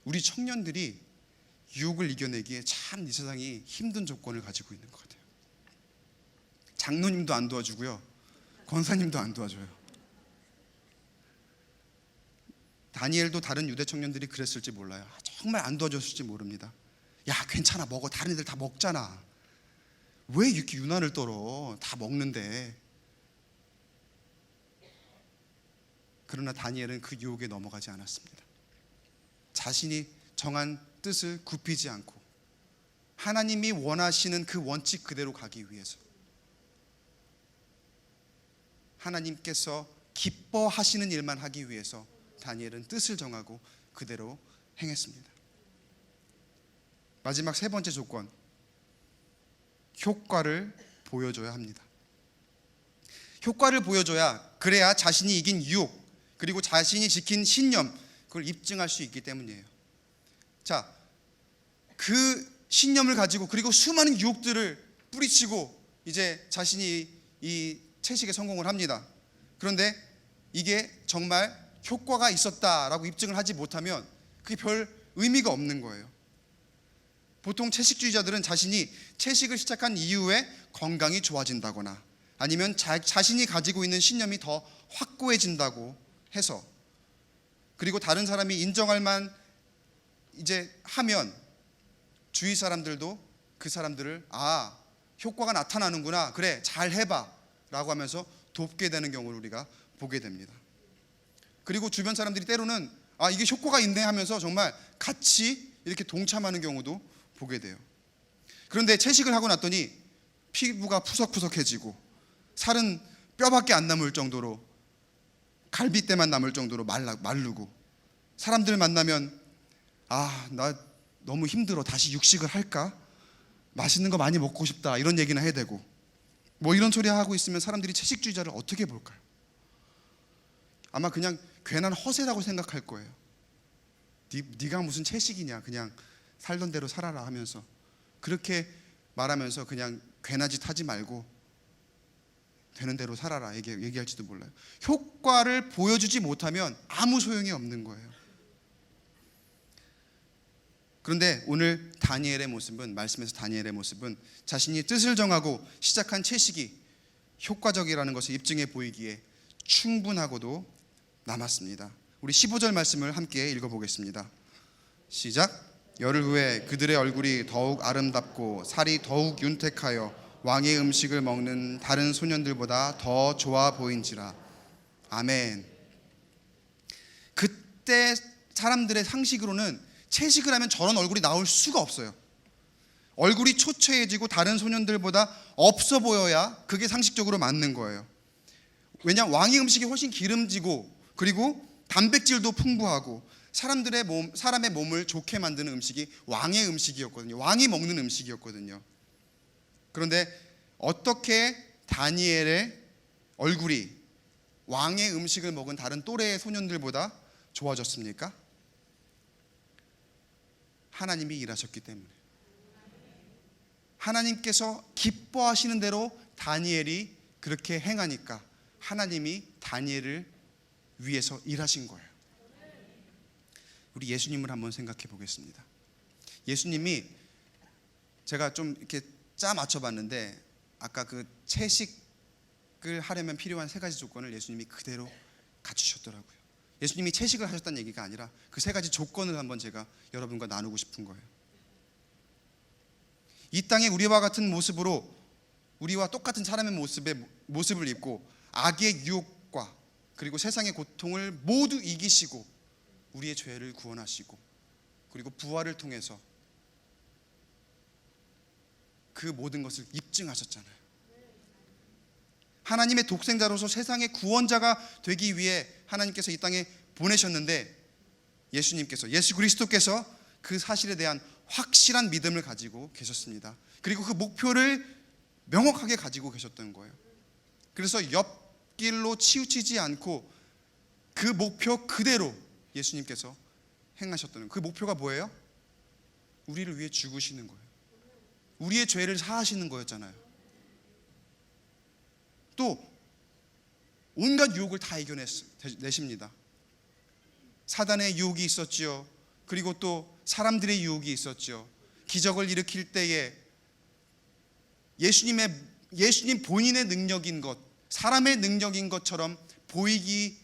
A: 우리 청년들이 유혹을 이겨내기에 참 이 세상이 힘든 조건을 가지고 있는 것 같아요. 장로님도 안 도와주고요, 권사님도 안 도와줘요. 다니엘도 다른 유대 청년들이 그랬을지 몰라요. 정말 안 도와줬을지 모릅니다. 야, 괜찮아, 먹어. 다른 애들 다 먹잖아. 왜 이렇게 유난을 떨어? 다 먹는데. 그러나 다니엘은 그 유혹에 넘어가지 않았습니다. 자신이 정한 뜻을 굽히지 않고 하나님이 원하시는 그 원칙 그대로 가기 위해서, 하나님께서 기뻐하시는 일만 하기 위해서 다니엘은 뜻을 정하고 그대로 행했습니다. 마지막 세 번째 조건, 효과를 보여줘야 합니다. 효과를 보여줘야, 그래야 자신이 이긴 유혹, 그리고 자신이 지킨 신념, 그걸 입증할 수 있기 때문이에요. 자, 그 신념을 가지고 그리고 수많은 유혹들을 뿌리치고 이제 자신이 이 채식에 성공을 합니다. 그런데 이게 정말 효과가 있었다라고 입증을 하지 못하면 그게 별 의미가 없는 거예요. 보통 채식주의자들은 자신이 채식을 시작한 이후에 건강이 좋아진다거나 아니면 자신이 가지고 있는 신념이 더 확고해진다고 해서, 그리고 다른 사람이 인정할 만 이제 하면 주위 사람들도 그 사람들을 효과가 나타나는구나, 그래 잘 해봐 라고 하면서 돕게 되는 경우를 우리가 보게 됩니다. 그리고 주변 사람들이 때로는 이게 효과가 있네 하면서 정말 같이 이렇게 동참하는 경우도 보게 돼요. 그런데 채식을 하고 났더니 피부가 푸석푸석해지고 살은 뼈밖에 안 남을 정도로, 갈비뼈만 남을 정도로 마르고, 사람들 만나면 나 너무 힘들어, 다시 육식을 할까? 맛있는 거 많이 먹고 싶다, 이런 얘기나 해야 되고, 뭐 이런 소리 하고 있으면 사람들이 채식주의자를 어떻게 볼까요? 아마 그냥 괜한 허세라고 생각할 거예요. 네가 무슨 채식이냐, 그냥 살던 대로 살아라 하면서, 그렇게 말하면서 그냥 괜한 짓 하지 말고 되는 대로 살아라 얘기할지도 몰라요. 효과를 보여주지 못하면 아무 소용이 없는 거예요. 그런데 오늘 다니엘의 모습은, 말씀에서 다니엘의 모습은 자신이 뜻을 정하고 시작한 채식이 효과적이라는 것을 입증해 보이기에 충분하고도 남았습니다. 우리 15절 말씀을 함께 읽어보겠습니다. 시작. 열흘 후에 그들의 얼굴이 더욱 아름답고 살이 더욱 윤택하여 왕의 음식을 먹는 다른 소년들보다 더 좋아 보인지라. 아멘. 그때 사람들의 상식으로는 채식을 하면 저런 얼굴이 나올 수가 없어요. 얼굴이 초췌해지고 다른 소년들보다 없어 보여야 그게 상식적으로 맞는 거예요. 왜냐, 왕의 음식이 훨씬 기름지고 그리고 단백질도 풍부하고 사람의 몸을 좋게 만드는 음식이 왕의 음식이었거든요. 왕이 먹는 음식이었거든요. 그런데 어떻게 다니엘의 얼굴이 왕의 음식을 먹은 다른 또래의 소년들보다 좋아졌습니까? 하나님이 일하셨기 때문에. 하나님께서 기뻐하시는 대로 다니엘이 그렇게 행하니까 하나님이 다니엘을 위해서 일하신 거예요. 우리 예수님을 한번 생각해 보겠습니다. 예수님이, 제가 좀 이렇게 짜 맞춰봤는데 아까 그 채식을 하려면 필요한 세 가지 조건을 예수님이 그대로 갖추셨더라고요. 예수님이 채식을 하셨다는 얘기가 아니라 그 세 가지 조건을 한번 제가 여러분과 나누고 싶은 거예요. 이 땅에 우리와 같은 모습으로, 우리와 똑같은 사람의 모습을 입고 악의 유혹과 그리고 세상의 고통을 모두 이기시고 우리의 죄를 구원하시고 그리고 부활을 통해서 그 모든 것을 입증하셨잖아요. 하나님의 독생자로서 세상의 구원자가 되기 위해 하나님께서 이 땅에 보내셨는데, 예수 그리스도께서 그 사실에 대한 확실한 믿음을 가지고 계셨습니다. 그리고 그 목표를 명확하게 가지고 계셨던 거예요. 그래서 옆길로 치우치지 않고 그 목표 그대로 예수님께서 행하셨던, 그 목표가 뭐예요? 우리를 위해 죽으시는 거예요. 우리의 죄를 사하시는 거였잖아요. 또 온갖 유혹을 다 이겨내십니다. 사단의 유혹이 있었지요. 그리고 또 사람들의 유혹이 있었지요. 기적을 일으킬 때에 예수님 본인의 능력인 것, 사람의 능력인 것처럼 보이고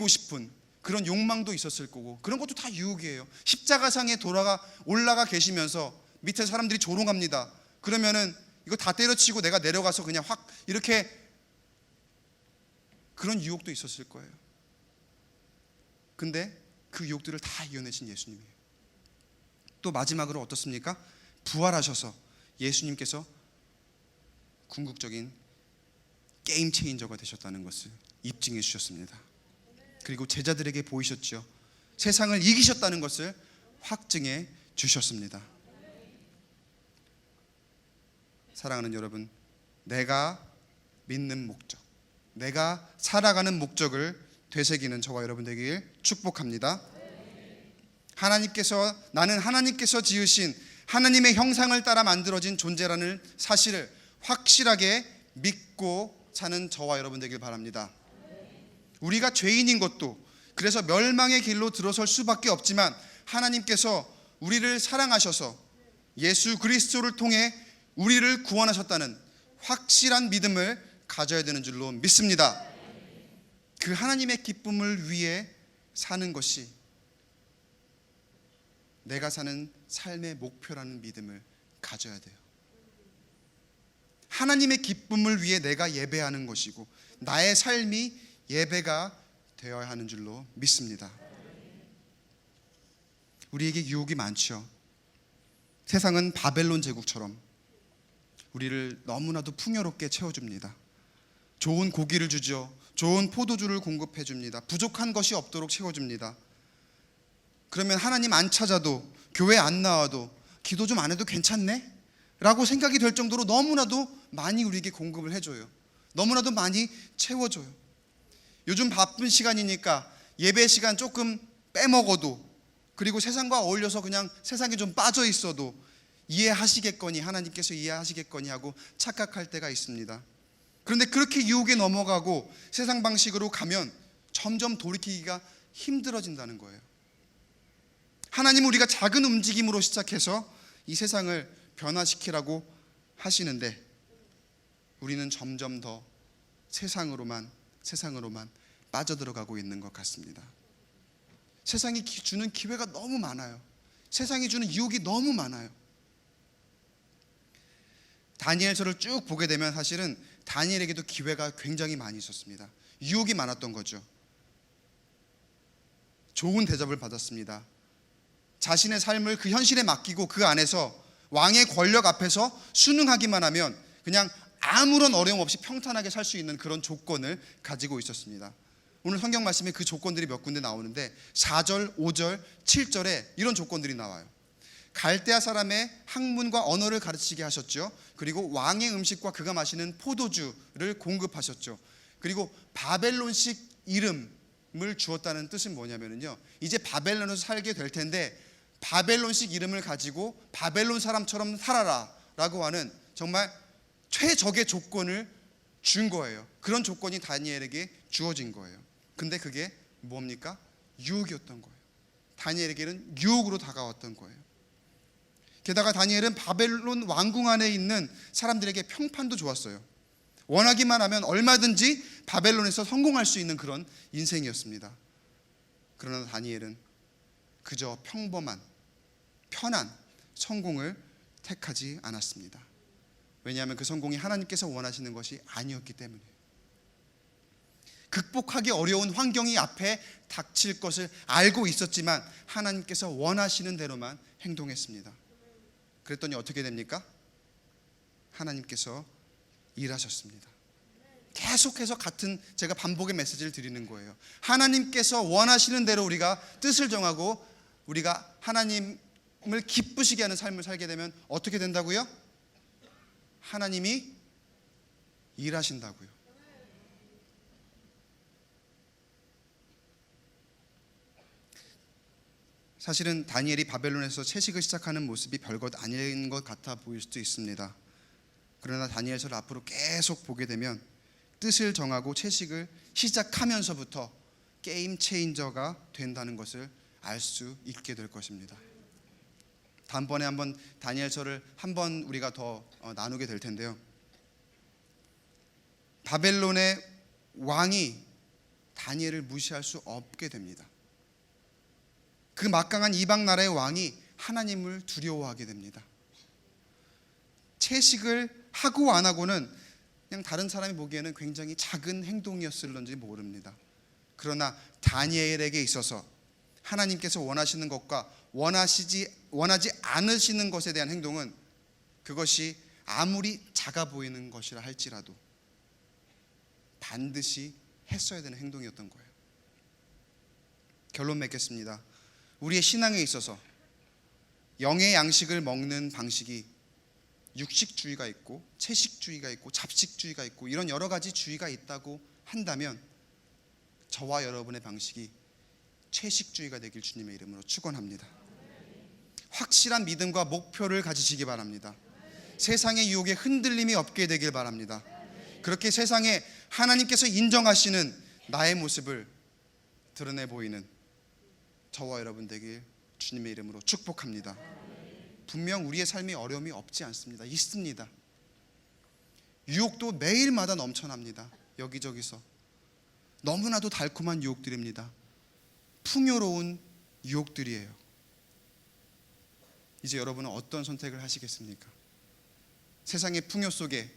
A: 싶은 그런 욕망도 있었을 거고, 그런 것도 다 유혹이에요. 십자가상에 올라가 계시면서 밑에 사람들이 조롱합니다. 그러면은 이거 다 때려치고 내가 내려가서 그냥 확 이렇게, 그런 유혹도 있었을 거예요. 근데 그 유혹들을 다 이겨내신 예수님이에요. 또 마지막으로 어떻습니까? 부활하셔서 예수님께서 궁극적인 게임 체인저가 되셨다는 것을 입증해 주셨습니다. 그리고 제자들에게 보이셨죠. 세상을 이기셨다는 것을 확증해 주셨습니다. 사랑하는 여러분, 내가 믿는 목적, 내가 살아가는 목적을 되새기는 저와 여러분 되길 축복합니다. 나는 하나님께서 지으신 하나님의 형상을 따라 만들어진 존재라는 사실을 확실하게 믿고 사는 저와 여러분 되길 바랍니다. 우리가 죄인인 것도, 그래서 멸망의 길로 들어설 수밖에 없지만 하나님께서 우리를 사랑하셔서 예수 그리스도를 통해 우리를 구원하셨다는 확실한 믿음을 가져야 되는 줄로 믿습니다. 그 하나님의 기쁨을 위해 사는 것이 내가 사는 삶의 목표라는 믿음을 가져야 돼요. 하나님의 기쁨을 위해 내가 예배하는 것이고 나의 삶이 예배가 되어야 하는 줄로 믿습니다. 우리에게 유혹이 많죠. 세상은 바벨론 제국처럼 우리를 너무나도 풍요롭게 채워줍니다. 좋은 고기를 주죠. 좋은 포도주를 공급해 줍니다. 부족한 것이 없도록 채워줍니다. 그러면 하나님 안 찾아도, 교회 안 나와도, 기도 좀 안 해도 괜찮네? 라고 생각이 될 정도로 너무나도 많이 우리에게 공급을 해줘요. 너무나도 많이 채워줘요. 요즘 바쁜 시간이니까 예배 시간 조금 빼먹어도, 그리고 세상과 어울려서 그냥 세상에 좀 빠져 있어도 이해하시겠거니, 하나님께서 이해하시겠거니 하고 착각할 때가 있습니다. 그런데 그렇게 유혹에 넘어가고 세상 방식으로 가면 점점 돌이키기가 힘들어진다는 거예요. 하나님은 우리가 작은 움직임으로 시작해서 이 세상을 변화시키라고 하시는데 우리는 점점 더 세상으로만 빠져들어가고 있는 것 같습니다. 세상이 주는 기회가 너무 많아요. 세상이 주는 유혹이 너무 많아요. 다니엘서를 쭉 보게 되면 사실은 다니엘에게도 기회가 굉장히 많이 있었습니다. 유혹이 많았던 거죠. 좋은 대접을 받았습니다. 자신의 삶을 그 현실에 맡기고 그 안에서 왕의 권력 앞에서 순응하기만 하면 그냥 아무런 어려움 없이 평탄하게 살 수 있는 그런 조건을 가지고 있었습니다. 오늘 성경 말씀에 그 조건들이 몇 군데 나오는데 4절, 5절, 7절에 이런 조건들이 나와요. 갈대아 사람의 학문과 언어를 가르치게 하셨죠. 그리고 왕의 음식과 그가 마시는 포도주를 공급하셨죠. 그리고 바벨론식 이름을 주었다는 뜻은 뭐냐면요, 이제 바벨론에서 살게 될 텐데 바벨론식 이름을 가지고 바벨론 사람처럼 살아라 라고 하는 정말 최적의 조건을 준 거예요. 그런 조건이 다니엘에게 주어진 거예요. 근데 그게 뭡니까? 유혹이었던 거예요. 다니엘에게는 유혹으로 다가왔던 거예요. 게다가 다니엘은 바벨론 왕궁 안에 있는 사람들에게 평판도 좋았어요. 원하기만 하면 얼마든지 바벨론에서 성공할 수 있는 그런 인생이었습니다. 그러나 다니엘은 그저 평범한, 편한 성공을 택하지 않았습니다. 왜냐하면 그 성공이 하나님께서 원하시는 것이 아니었기 때문이에요. 극복하기 어려운 환경이 앞에 닥칠 것을 알고 있었지만 하나님께서 원하시는 대로만 행동했습니다. 그랬더니 어떻게 됩니까? 하나님께서 일하셨습니다. 계속해서 같은, 제가 반복의 메시지를 드리는 거예요. 하나님께서 원하시는 대로 우리가 뜻을 정하고 우리가 하나님을 기쁘시게 하는 삶을 살게 되면 어떻게 된다고요? 하나님이 일하신다고요. 사실은 다니엘이 바벨론에서 채식을 시작하는 모습이 별것 아닌 것 같아 보일 수도 있습니다. 그러나 다니엘서를 앞으로 계속 보게 되면 뜻을 정하고 채식을 시작하면서부터 게임 체인저가 된다는 것을 알 수 있게 될 것입니다. 다음번에 한번 다니엘서를 한번 우리가 더 나누게 될 텐데요. 바벨론의 왕이 다니엘을 무시할 수 없게 됩니다. 그 막강한 이방 나라의 왕이 하나님을 두려워하게 됩니다. 채식을 하고 안 하고는 그냥 다른 사람이 보기에는 굉장히 작은 행동이었을런지 모릅니다. 그러나 다니엘에게 있어서 하나님께서 원하시는 것과 원하지 않으시는 것에 대한 행동은 그것이 아무리 작아 보이는 것이라 할지라도 반드시 했어야 되는 행동이었던 거예요. 결론 맺겠습니다. 우리의 신앙에 있어서 영의 양식을 먹는 방식이 육식주의가 있고 채식주의가 있고 잡식주의가 있고 이런 여러 가지 주의가 있다고 한다면 저와 여러분의 방식이 채식주의가 되길 주님의 이름으로 축원합니다. 확실한 믿음과 목표를 가지시기 바랍니다. 세상의 유혹에 흔들림이 없게 되길 바랍니다. 그렇게 세상에 하나님께서 인정하시는 나의 모습을 드러내 보이는 저와 여러분 되길 주님의 이름으로 축복합니다. 분명 우리의 삶에 어려움이 없지 않습니다. 있습니다. 유혹도 매일마다 넘쳐납니다. 여기저기서 너무나도 달콤한 유혹들입니다. 풍요로운 유혹들이에요. 이제 여러분은 어떤 선택을 하시겠습니까? 세상의 풍요 속에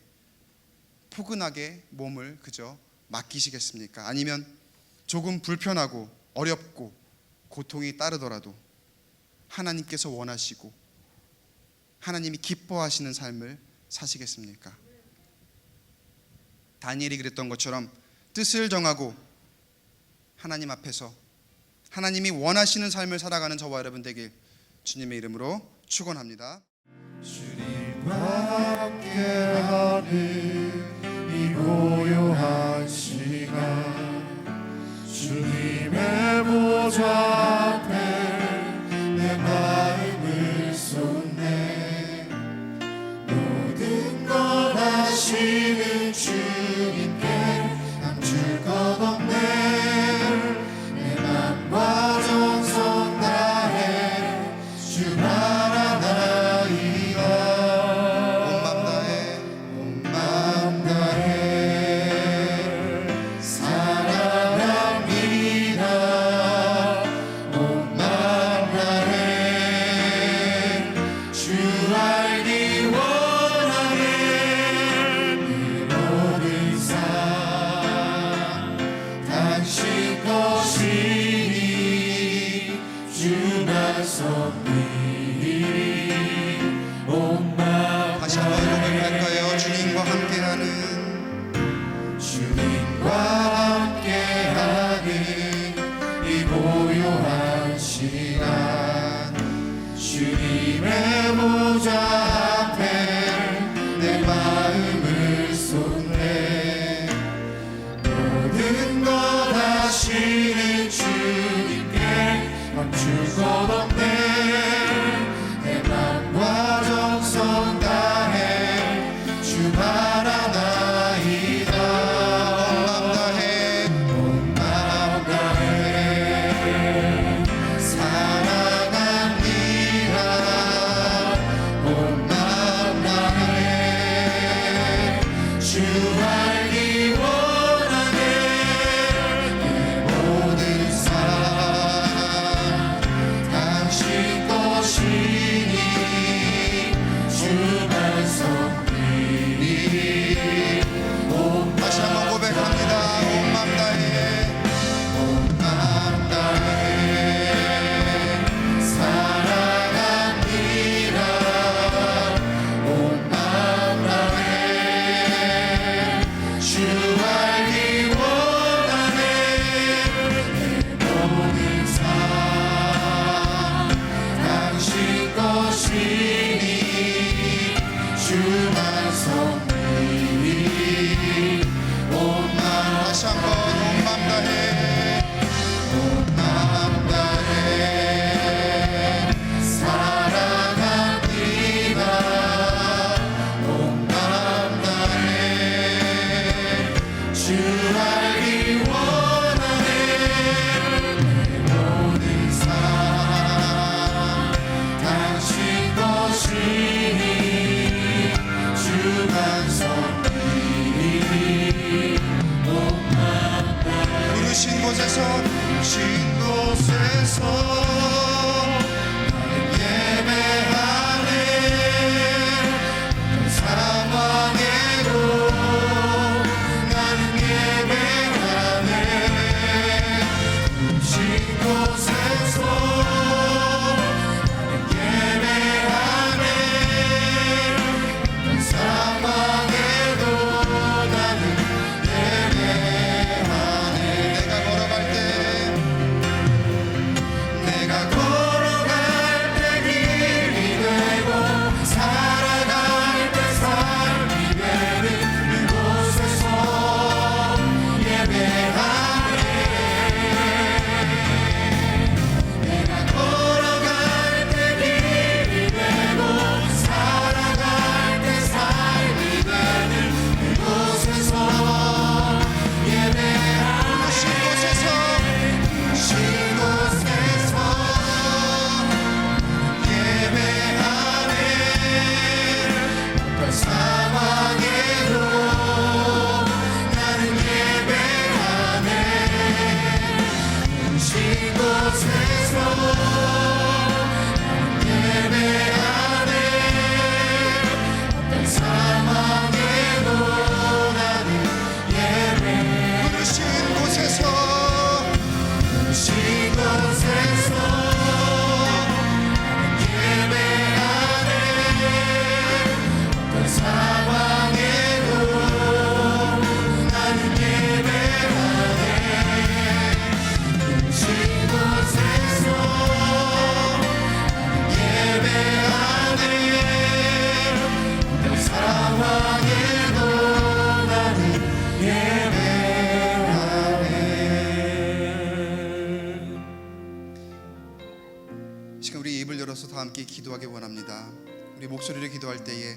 A: 포근하게 몸을 그저 맡기시겠습니까? 아니면 조금 불편하고 어렵고 고통이 따르더라도 하나님께서 원하시고 하나님이 기뻐하시는 삶을 사시겠습니까? 다니엘이 그랬던 것처럼 뜻을 정하고 하나님 앞에서 하나님이 원하시는 삶을 살아가는 저와 여러분 되길 주님의 이름으로 축원합니다.
B: 주님과 함께하는 이 고요한 시간, 주님의 보좌 앞에 내 마음을 쏟네. 모든 것 아시는 주님께 감출 것 없네. 내 맘과 정성 다해 주 바라나이다. 온 맘 다해 사랑합니다. 온 맘 다해 주 알기 원하네. 내 모든 삶 당신 것이니 주만 섭리니 온 맘
A: 다시 한번 고백할까요? 주님과 함께하는
B: 주님과 함께하는 이 고요한 시간, 주님의 보좌 앞에 내 마음을 쏟네. 모든 것 아시는 주님께 감출 것 없네. 내 맘과 정성 다해 주 바라나이다. 온 맘 다해 사랑합니다. 온 맘 다해 주 알기 원하네. 내 모든 삶 당신 것이니 주만 섭리니.
A: 다시 한번 고백합니다. 온 맘 다해
B: 온 맘 다해 사랑합니다. 온 맘 다해 주 알기 원하네. 내 모든 삶 당신 것이니 주만 섭리니. 온 맘
A: 다시 한번 온 맘 다해
B: 온 맘 다해 사랑합니다. 온 맘 다해 주 알기 원하네. 내 모든 삶 당신 것이니 주만 섭리니.
A: 부르신 곳에서
B: 신 곳에서
A: 원합니다. 우리 목소리를 기도할 때에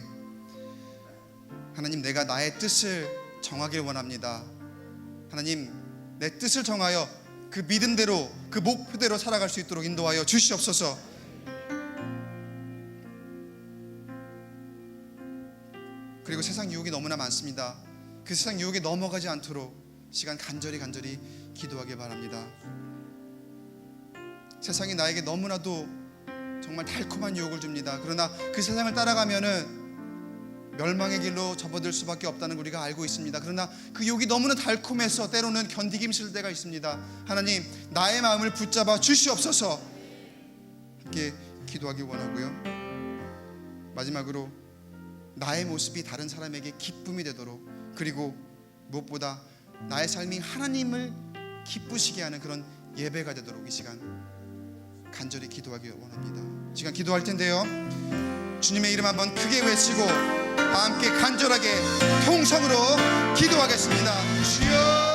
A: 하나님, 내가 나의 뜻을 정하길 원합니다. 하나님, 내 뜻을 정하여 그 믿음대로, 그 목표대로 살아갈 수 있도록 인도하여 주시옵소서. 그리고 세상 유혹이 너무나 많습니다. 그 세상 유혹에 넘어가지 않도록 시간 간절히 기도하길 바랍니다. 세상이 나에게 너무나도 정말 달콤한 유혹을 줍니다. 그러나 그 세상을 따라가면은 멸망의 길로 접어들 수밖에 없다는 걸 우리가 알고 있습니다. 그러나 그 유혹이 너무나 달콤해서 때로는 견디기 힘들 때가 있습니다. 하나님, 나의 마음을 붙잡아 주시옵소서. 함께 기도하기 원하고요. 마지막으로 나의 모습이 다른 사람에게 기쁨이 되도록, 그리고 무엇보다 나의 삶이 하나님을 기쁘시게 하는 그런 예배가 되도록 이 시간 간절히 기도하기 원합니다. 이 시간 기도할 텐데요, 주님의 이름 한번 크게 외치고 함께 간절하게 통성으로 기도하겠습니다. 주여!